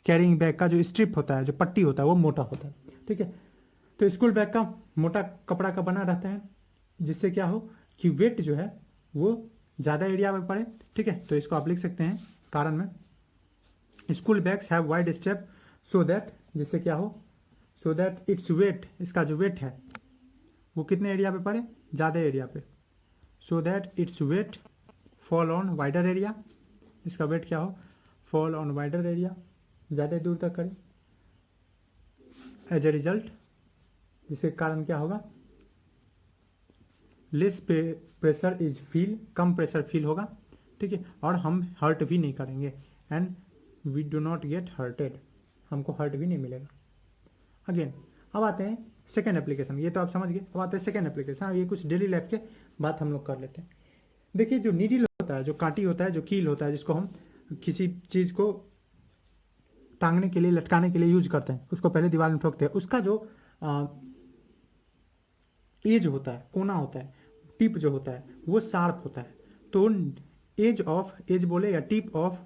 कैरिंग बैग का जो स्ट्रिप होता है, जो पट्टी होता है, वो मोटा होता है, ठीक है। तो स्कूल बैग का मोटा कपड़ा का बना रहता है, जिससे क्या हो कि वेट जो है वो ज़्यादा एरिया में पड़े, ठीक है। तो इसको आप लिख सकते हैं कारण में, school bags have wide strap so that, जिससे क्या हो सो दैट इट्स वेट, इसका जो वेट है वो कितने एरिया पे पड़े, ज़्यादा एरिया पे, so that its weight fall on wider area, इसका वेट क्या हो, फॉल ऑन वाइडर एरिया, ज़्यादा दूर तक करे। एज ए रिजल्ट, जिसके कारण क्या होगा, लेस प्रेशर इज फील, कम प्रेशर फील होगा, ठीक है, और हम हर्ट भी नहीं करेंगे, and we do not get hurted, हमको हर्ट भी नहीं मिलेगा। अगेन अब आते हैं सेकेंड एप्लीकेशन, ये तो आप समझ गए। अब आते हैं सेकेंड एप्लीकेशन, ये कुछ डेली लाइफ के बात हम लोग कर लेते हैं। देखिए जो नीडल होता है, जो कांटी होता है, जो कील होता है, जिसको हम किसी चीज़ को टांगने के लिए, लटकाने के लिए यूज करते हैं, उसको पहले दीवार में ठोकते हैं, उसका जो एज होता है, कोना होता है, टिप जो होता है वो शार्प होता है। तो एज ऑफ, एज बोले या tip of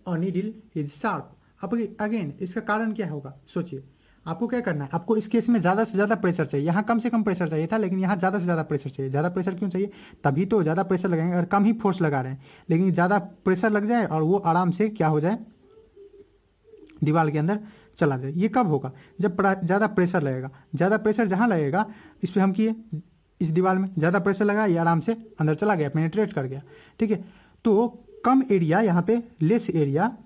a needle is sharp. अब अगेन इसका कारण क्या होगा, सोचिए, आपको क्या करना है, आपको इस केस में ज़्यादा से ज़्यादा प्रेशर चाहिए, यहाँ कम से कम प्रेशर चाहिए था, लेकिन यहाँ ज़्यादा से ज़्यादा प्रेशर चाहिए। ज़्यादा प्रेशर क्यों चाहिए, तभी तो ज़्यादा प्रेशर लगाएंगे, अगर कम ही फोर्स लगा रहे हैं, लेकिन ज़्यादा प्रेशर लग जाए और वो आराम से क्या हो जाए, दीवार के अंदर चला जाए। ये कब होगा, जब ज़्यादा प्रेशर लगेगा। ज़्यादा प्रेशर जहाँ लगेगा, इस पर हम किए, इस दीवार में ज़्यादा प्रेशर लगा, ये आराम से अंदर चला गया, पेनिट्रेट कर गया, ठीक है। तो कम एरिया, यहाँ पे लेस एरिया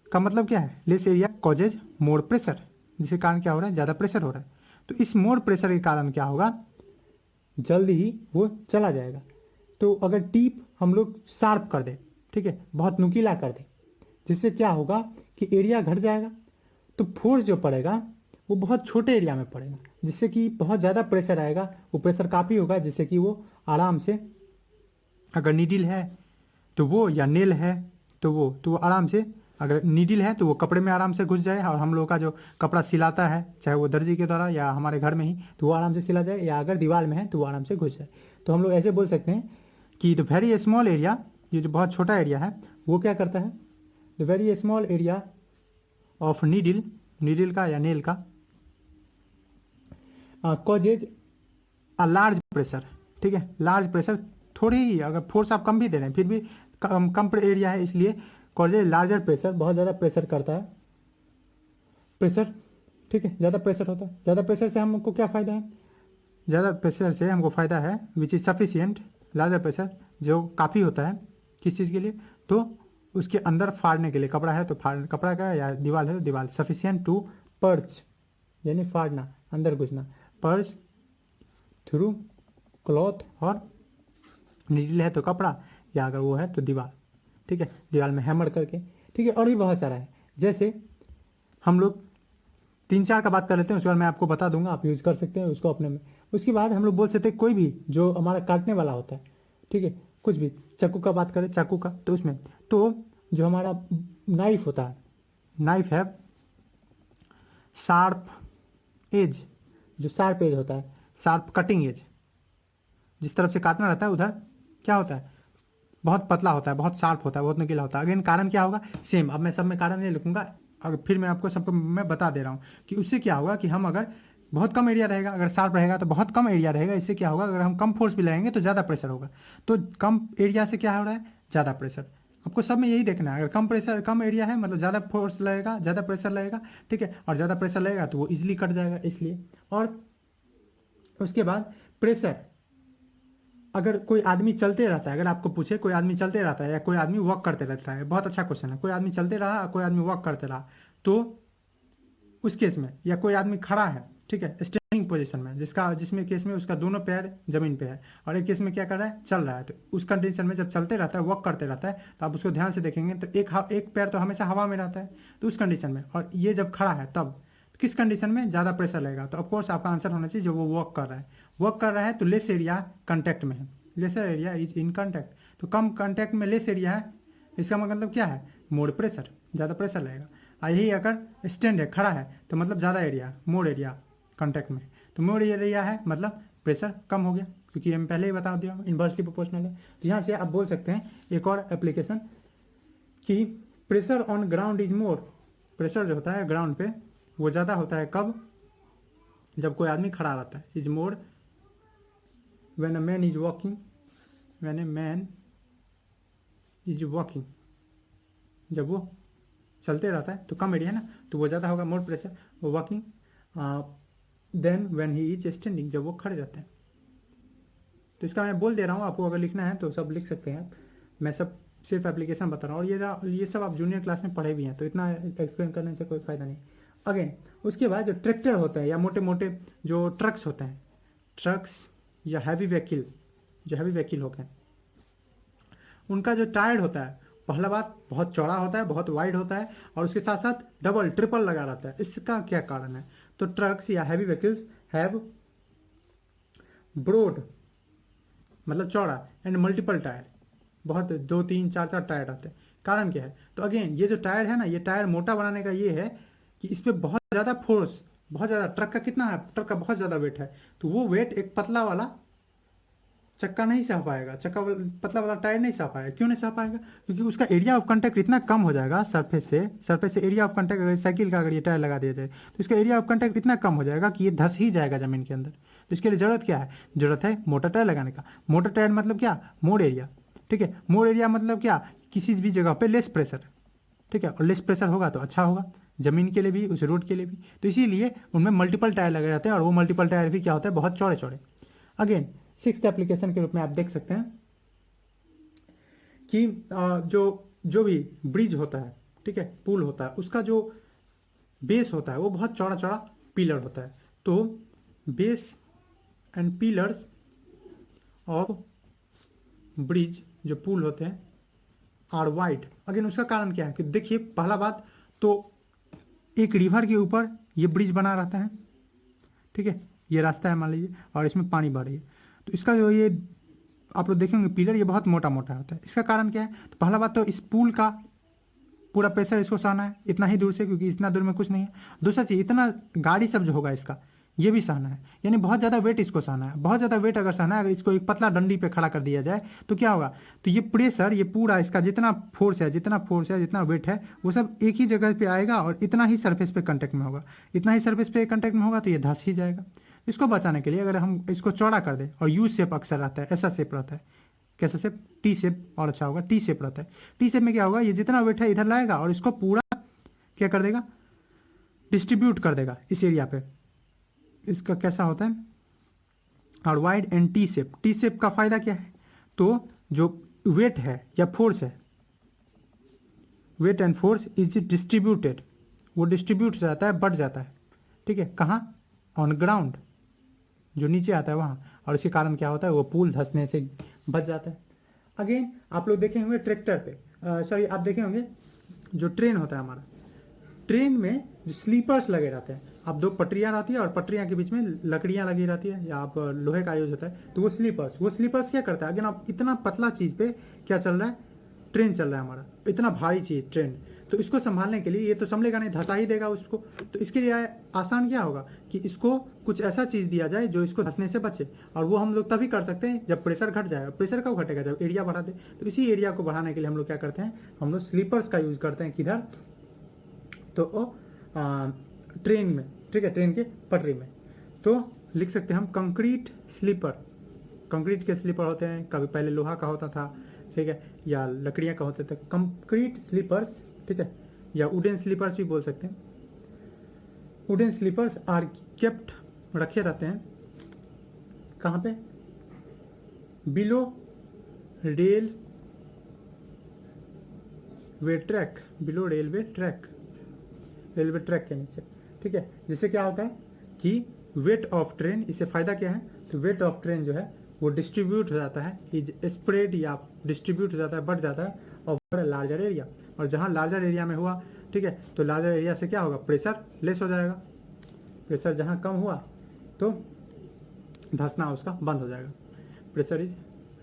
का मतलब क्या है, less area causes more pressure, जिसके कारण क्या हो रहा है, ज़्यादा प्रेशर हो रहा है। तो इस मोर प्रेशर के कारण क्या होगा, जल्द ही वो चला जाएगा। तो अगर टीप हम लोग शार्प कर दे, ठीक है, बहुत नुकीला कर दे, जिससे क्या होगा कि एरिया घट जाएगा, तो फोर्स जो पड़ेगा वो बहुत छोटे एरिया में पड़ेगा, जिससे कि बहुत ज़्यादा प्रेशर आएगा, वो प्रेशर काफ़ी होगा, जिससे कि वो आराम से, अगर नीडल है तो वो, या नेल है तो वो आराम से, अगर नीडल है तो वो कपड़े में आराम से घुस जाए, और हम लोग का जो कपड़ा सिलाता है, चाहे वो दर्जी के द्वारा या हमारे घर में ही, तो वो आराम से सिला जाए, या अगर दीवार में है तो वो आराम से घुस जाए। तो हम लोग ऐसे बोल सकते हैं कि द वेरी स्मॉल एरिया, ये जो बहुत छोटा एरिया है, वो क्या करता है, the very small area of needle, needle का या नेल का, कॉजेज अ लार्ज प्रेशर, ठीक है, लार्ज प्रेशर, थोड़ी ही अगर फोर्स आप कम भी दे रहे हैं फिर भी कम एरिया है, इसलिए कॉजेज लार्जर प्रेशर, बहुत ज़्यादा प्रेशर करता है, प्रेशर, ठीक है, ज़्यादा प्रेशर होता है। ज़्यादा प्रेशर से हमको क्या फ़ायदा है, ज़्यादा प्रेशर से हमको फ़ायदा है which is sufficient, larger pressure जो काफ़ी होता है किस चीज़ के लिए, तो उसके अंदर फाड़ने के लिए, कपड़ा है तो फाड़, कपड़ा का, या दीवार है तो दीवार, सफिशियंट टू पर्च, यानी फाड़ना, अंदर घुसना, पर्च थ्रू क्लॉथ, और नीडल है तो कपड़ा, या अगर वो है तो दीवार, ठीक है, दीवार में हैमर करके, ठीक है। और भी बहुत सारा है, जैसे हम लोग 3-4 का बात कर लेते हैं, उसके बाद मैं आपको बता दूंगा, आप यूज़ कर सकते हैं उसको अपने में। उसके बाद हम लोग बोल सकते हैं कोई भी जो हमारा काटने वाला होता है, ठीक है, कुछ भी, चाकू का बात करें, चाकू का, तो उसमें तो जो हमारा नाइफ होता है, नाइफ है शार्प एज, जो शार्प एज होता है, शार्प कटिंग एज, जिस तरफ से काटना रहता है उधर क्या होता है, बहुत पतला होता है, बहुत शार्प होता है, बहुत नुकीला होता है। अगेन कारण क्या होगा, सेम, अब मैं सब में कारण नहीं लिखूंगा, अगर फिर मैं आपको सबको मैं बता दे रहा हूँ कि उससे क्या होगा कि हम अगर बहुत कम एरिया रहेगा, अगर शार्प रहेगा तो बहुत कम एरिया रहेगा, इससे क्या होगा, अगर हम कम फोर्स भी लगाएंगे तो ज़्यादा प्रेशर होगा। तो कम एरिया से क्या हो रहा है, ज़्यादा प्रेशर। आपको सब में यही देखना है, अगर कम प्रेशर, कम एरिया है मतलब ज़्यादा फोर्स लगेगा, ज़्यादा प्रेशर लगेगा, ठीक है, और ज़्यादा प्रेशर लगेगा तो वो ईजिली कट जाएगा, इसलिए। और उसके बाद प्रेशर, अगर कोई आदमी चलते रहता है, अगर आपको पूछे कोई आदमी चलते रहता है या कोई आदमी वॉक करते रहता है, बहुत अच्छा क्वेश्चन है, कोई आदमी चलते रहा, कोई आदमी वॉक करते रहा, तो उस केस में, या कोई आदमी खड़ा है, ठीक है, स्टैंडिंग पोजीशन में, जिसमें केस में उसका दोनों पैर जमीन पे है, और एक केस में क्या कर रहा है, चल रहा है, तो उस कंडीशन में जब चलते रहता है, वॉक करते रहता है, तो आप उसको ध्यान से देखेंगे तो एक पैर तो हमेशा हवा में रहता है, तो उस कंडीशन में, और ये जब खड़ा है तब किस कंडीशन में ज़्यादा प्रेशर लगेगा, तो ऑफकोर्स आपका आंसर होना चाहिए जो वो वॉक कर रहा है। वॉक कर रहा है तो लेस एरिया कंटेक्ट में है, lesser area is in contact, तो कम कंटेक्ट में लेस एरिया है, इसका मतलब क्या है, मोर प्रेशर, ज़्यादा प्रेशर लगेगा। यही अगर स्टैंड है, खड़ा है, तो मतलब ज़्यादा एरिया, मोर एरिया कंटेक्ट में, तो मोर एरिया है मतलब प्रेशर कम हो गया, क्योंकि हम पहले ही बता दिया इन्वर्सली प्रोपोर्शनल है। तो यहाँ से आप बोल सकते हैं एक और एप्लीकेशन कि pressure on ground is more, pressure जो होता है ग्राउंड पे वो ज़्यादा होता है कब, जब कोई आदमी खड़ा रहता है, is more when a man is walking, when a man is walking, जब वो चलते रहता है तो कम एरिया है ना, तो वो ज़्यादा होगा more pressure. Walking then when he is standing, जब वो खड़े रहते हैं। तो इसका मैं बोल दे रहा हूँ, आपको अगर लिखना है तो सब लिख सकते हैं आप, मैं सब सिर्फ एप्लीकेशन बता रहा हूँ, और ये सब आप जूनियर क्लास में पढ़े भी हैं, तो इतना एक्सप्लेन करने से कोई फ़ायदा नहीं। अगेन उसके बाद जो ट्रैक्टर होते हैं या मोटे मोटे जो ट्रक्स होते हैं, ट्रक्स या हैवी व्हीकल, जो हैवी व्हीकल होते हैं, उनका जो टायर होता है, पहला बात बहुत चौड़ा होता है, बहुत वाइड होता है, और उसके साथ साथ डबल ट्रिपल लगा रहता है। इसका क्या कारण है? तो ट्रक्स या हैवी व्हीकल्स हैव ब्रॉड मतलब चौड़ा एंड मल्टीपल टायर, बहुत 2 3 4 4 टायर आते हैं। कारण क्या है? तो अगेन ये जो टायर है ना, ये टायर मोटा बनाने का ये है कि इस पर बहुत ज़्यादा फोर्स, बहुत ज़्यादा, ट्रक का कितना है, ट्रक का बहुत ज़्यादा वेट है, तो वो वेट एक पतला वाला चक्का नहीं सह पाएगा, पतला वाला टायर नहीं सह पाएगा। क्यों नहीं सह पाएगा? क्योंकि उसका एरिया ऑफ कंटेक्ट इतना कम हो जाएगा सरफेस से एरिया ऑफ कंटेक्ट, अगर साइकिल का अगर ये टायर लगा दिया जाए तो इसका एरिया ऑफ कंटेक्ट इतना कम हो जाएगा कि ये धंस ही जाएगा ज़मीन के अंदर। तो इसके लिए ज़रूरत क्या है? ज़रूरत है मोटा टायर लगाने का। मोटा टायर मतलब क्या? मोड़ एरिया। ठीक है, मोड़ एरिया मतलब क्या? किसी भी जगह पे लेस प्रेशर। ठीक है, और लेस प्रेशर होगा तो अच्छा होगा जमीन के लिए भी, उस रोड के लिए भी। तो इसीलिए उनमें मल्टीपल टायर लगे रहते हैं, और वो मल्टीपल टायर भी क्या होता है? बहुत चौड़े चौड़े। अगेन 6th एप्लीकेशन के रूप में आप देख सकते हैं कि जो भी ब्रिज होता है, ठीक है, पुल होता है, उसका जो बेस होता है वो बहुत चौड़ा चौड़ा पिलर होता है। तो base and pillars of bridge, जो पुल होते हैं, आर वाइड। अगेन उसका कारण क्या है? कि देखिए, पहला बात तो एक रिवर के ऊपर ये ब्रिज बना रहता है। ठीक है, ये रास्ता है मान लीजिए, और इसमें पानी बह रही है, तो इसका जो ये आप लोग देखेंगे पिलर, ये बहुत मोटा मोटा होता है। इसका कारण क्या है? तो पहला बात तो इस पुल का पूरा प्रेशर इसको सहना है इतना ही दूर से, क्योंकि इतना दूर में कुछ नहीं है। दूसरा चीज़, इतना गाड़ी सब जो होगा इसका, ये भी सहना है, यानी बहुत ज़्यादा वेट इसको सहना है। बहुत ज़्यादा वेट अगर सहना है, अगर इसको एक पतला डंडी पे खड़ा कर दिया जाए तो क्या होगा? तो ये प्रेशर, ये पूरा इसका जितना फोर्स है, जितना वेट है, वो सब एक ही जगह पे आएगा और इतना ही सरफेस पे कांटेक्ट में होगा। इतना ही सरफेस पे कांटेक्ट में होगा तो ये धंस ही जाएगा। इसको बचाने के लिए अगर हम इसको चौड़ा कर दें, और यू शेप अक्सर रहता है, ऐसा शेप रहता है, कैसा शेप? टी शेप, और अच्छा होगा, टी शेप रहता है। टी शेप में क्या होगा? ये जितना वेट है इधर लाएगा और इसको पूरा क्या कर देगा? डिस्ट्रीब्यूट कर देगा इस एरिया पे। इसका कैसा होता है? और wide and T shape. T shape का फायदा क्या है? तो जो वेट है या फोर्स है, weight and force is distributed, वो डिस्ट्रीब्यूट हो जाता है, बढ़ जाता है। ठीक है, कहाँ? ऑन ग्राउंड, जो नीचे आता है वहाँ, और इसके कारण क्या होता है? वो पुल धंसने से बच जाता है। अगेन आप लोग देखे होंगे ट्रैक्टर पे, सॉरी आप देखे होंगे जो ट्रेन होता है हमारा, ट्रेन में जो स्लीपर्स लगे रहते हैं, अब 2 पटरियाँ रहती है और पटरियाँ के बीच में लकड़ियाँ लगी रहती है, या आप लोहे का यूज होता है, तो वो स्लीपर्स क्या करता है? अगर आप इतना पतला चीज़ पे क्या चल रहा है? ट्रेन चल रहा है हमारा, इतना भारी चीज़ ट्रेन, तो इसको संभालने के लिए ये तो संभलेगा नहीं, धंसा ही देगा उसको। तो इसके लिए आसान क्या होगा कि इसको कुछ ऐसा चीज़ दिया जाए जो इसको धंसने से बचे, और वो हम लोग तभी कर सकते हैं जब प्रेशर घट जाएगा। प्रेशर कब घटेगा? जब एरिया बढ़ा दे। तो इसी एरिया को बढ़ाने के लिए हम लोग क्या करते हैं? हम लोग स्लीपर्स का यूज़ करते हैं। किधर? तो ट्रेन में। ठीक है, ट्रेन के पटरी में। तो लिख सकते हैं हम कंक्रीट स्लीपर। कंक्रीट के स्लीपर होते हैं, कभी पहले लोहा का होता था, ठीक है, या लकड़ियाँ का होता था। कंक्रीट स्लीपर्स, ठीक है, या वुडन स्लीपर्स भी बोल सकते हैं। वुडन स्लीपर्स आर केप्ट, रखे रहते हैं कहाँ पे? Below railway track, below railway track, railway track के नीचे। ठीक है, जिससे क्या होता है कि वेट ऑफ ट्रेन, इससे फायदा क्या है? तो वेट ऑफ ट्रेन जो है वो डिस्ट्रीब्यूट हो जाता है, इज स्प्रेड या डिस्ट्रीब्यूट हो जाता है, बढ़ जाता है, और लार्जर एरिया। और जहाँ लार्जर एरिया में हुआ, ठीक है, तो लार्जर एरिया से क्या होगा? प्रेशर लेस हो जाएगा। प्रेशर जहाँ कम हुआ तो धंसना उसका बंद हो जाएगा, प्रेशर इज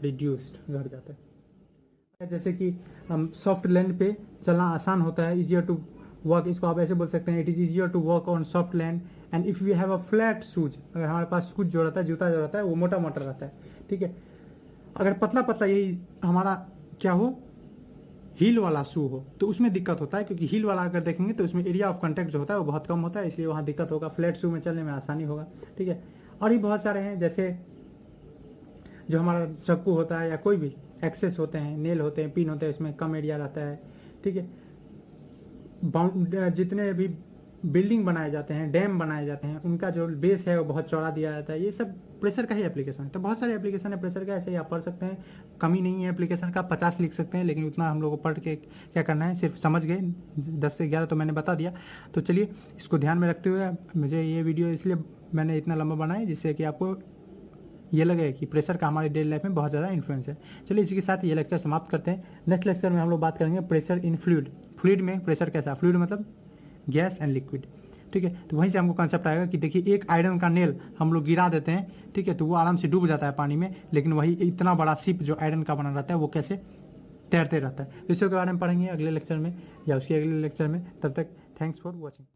रिड्यूस्ड, घट जाता है। जैसे कि हम सॉफ्ट लैंड पे चलना आसान होता है, इजियर टू वर्क, इसको आप ऐसे बोल सकते हैं, it is easier to work on soft land and if we have a flat shoes. अगर हमारे पास शूज जो रहता है, जूता जो रहता है, वो मोटा मोटा रहता है, ठीक है। अगर पतला पतला यही हमारा क्या हो, हील वाला शू हो, तो उसमें दिक्कत होता है, क्योंकि हील वाला अगर देखेंगे तो उसमें एरिया ऑफ कंटेक्ट जो होता है वो बहुत कम होता है, इसलिए वहाँ दिक्कत होगा। फ्लैट शू में चलने में आसानी होगा, ठीक है। और भी बहुत सारे हैं, जैसे जो हमारा चाकू होता है या कोई भी एक्सेस होते हैं, नेल होते हैं, पिन होते हैं, उसमें कम एरिया रहता है, ठीक है। जितने भी बिल्डिंग बनाए जाते हैं, डैम बनाए जाते हैं, उनका जो बेस है वो बहुत चौड़ा दिया जाता है, ये सब प्रेशर का ही एप्लीकेशन है। तो बहुत सारे एप्लीकेशन है प्रेशर का, ऐसे ही आप पढ़ सकते हैं, कमी नहीं है एप्लीकेशन का, 50 लिख सकते हैं, लेकिन उतना हम लोग को पढ़ के क्या करना है, सिर्फ समझ गए, 10 से 11 तो मैंने बता दिया। तो चलिए इसको ध्यान में रखते हुए मुझे ये वीडियो इसलिए मैंने इतना लंबा बनाया जिससे कि आपको ये लगे कि प्रेशर का हमारी डेली लाइफ में बहुत ज़्यादा इन्फ्लुएंस है। चलिए इसी के साथ ये लेक्चर समाप्त करते हैं। नेक्स्ट लेक्चर में हम लोग बात करेंगे प्रेशर इन फ्लूइड। फ्लूइड में प्रेशर कैसा, फ्लूइड मतलब गैस एंड लिक्विड, ठीक है। तो वहीं से हमको कंसेप्ट आएगा कि देखिए एक आयरन का नेल हम लोग गिरा देते हैं, ठीक है, तो वो आराम से डूब जाता है पानी में, लेकिन वही इतना बड़ा शिप जो आयरन का बना रहता है वो कैसे तैरते रहता है। तो इसके बारे में पढ़ेंगे अगले लेक्चर में या उसके अगले लेक्चर में। तब तक थैंक्स फॉर वॉचिंग।